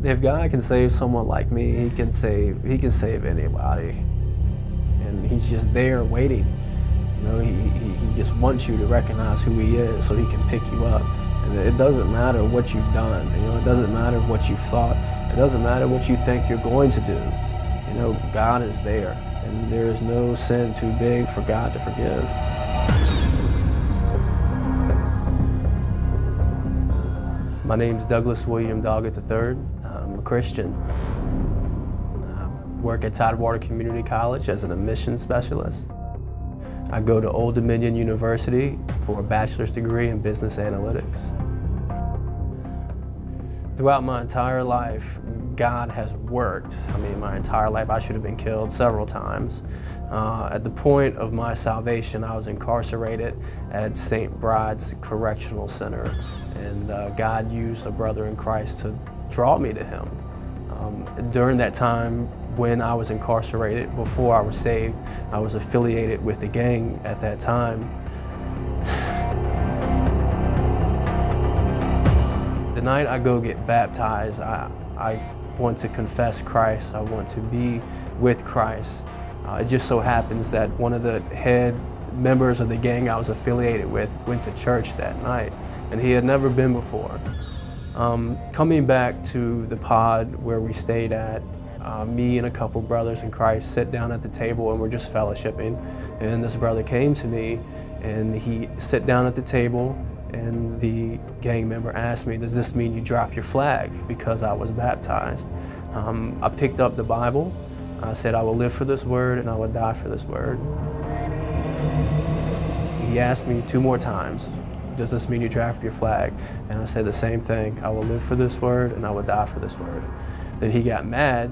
If God can save someone like me, He can save anybody. And He's just there waiting. You know, he just wants you to recognize who He is so He can pick you up. And it doesn't matter what you've done. You know, it doesn't matter what you've thought. It doesn't matter what you think you're going to do. You know, God is there, and there is no sin too big for God to forgive. My name's Douglas William Doggett III. I'm a Christian. I work at Tidewater Community College as an admissions specialist. I go to Old Dominion University for a bachelor's degree in business analytics. Throughout my entire life, God has worked. I mean, my entire life I should have been killed several times. At the point of my salvation, I was incarcerated at St. Bride's Correctional Center, and God used a brother in Christ to draw me to Him. During that time, when I was incarcerated, before I was saved, I was affiliated with a gang at that time. The night I go get baptized, I want to confess Christ. I want to be with Christ. It just so happens that one of the head members of the gang I was affiliated with went to church that night, and he had never been before. Coming back to the pod where we stayed at, me and a couple brothers in Christ sit down at the table and we're just fellowshipping. And this brother came to me and he sat down at the table, and the gang member asked me, "Does this mean you drop your flag?" Because I was baptized. I picked up the Bible. I said, "I will live for this word and I will die for this word." He asked me 2 more times, "Does this mean you drop your flag?" And I said the same thing, "I will live for this word and I will die for this word." Then he got mad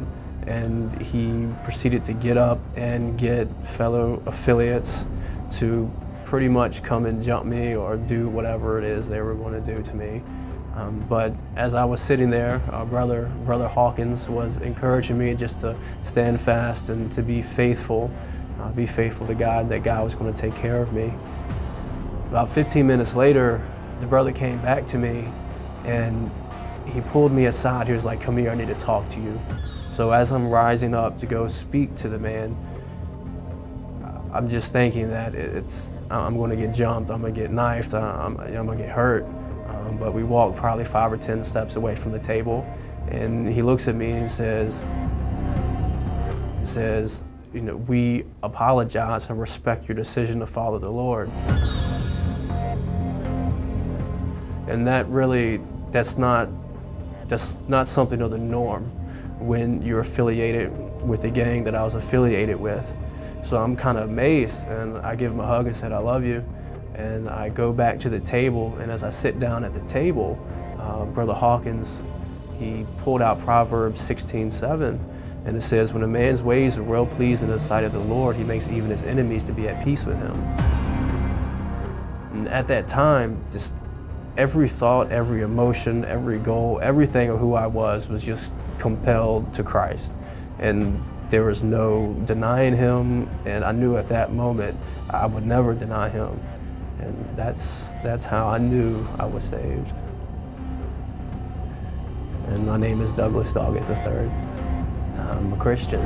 and he proceeded to get up and get fellow affiliates to pretty much come and jump me or do whatever it is they were going to do to me. But as I was sitting there, Brother Hawkins was encouraging me just to stand fast and to be faithful to God, that God was going to take care of me. About 15 minutes later, the brother came back to me and he pulled me aside. He was like, "Come here, I need to talk to you." So as I'm rising up to go speak to the man, I'm just thinking that I'm going to get jumped, I'm going to get knifed, I'm going to get hurt. But we walked probably 5 or 10 steps away from the table, and he looks at me and he says, "You know, we apologize and respect your decision to follow the Lord." And that really, that's not something of the norm when you're affiliated with the gang that I was affiliated with. So I'm kind of amazed, and I give him a hug and said, "I love you." And I go back to the table, and as I sit down at the table, Brother Hawkins, he pulled out Proverbs 16:7, and it says, "When a man's ways are well pleased in the sight of the Lord, he makes even his enemies to be at peace with him." And at that time, just every thought, every emotion, every goal, everything of who I was just compelled to Christ. And there was no denying Him, and I knew at that moment I would never deny Him. And that's how I knew I was saved. And my name is Douglas Doggett III. I'm a Christian.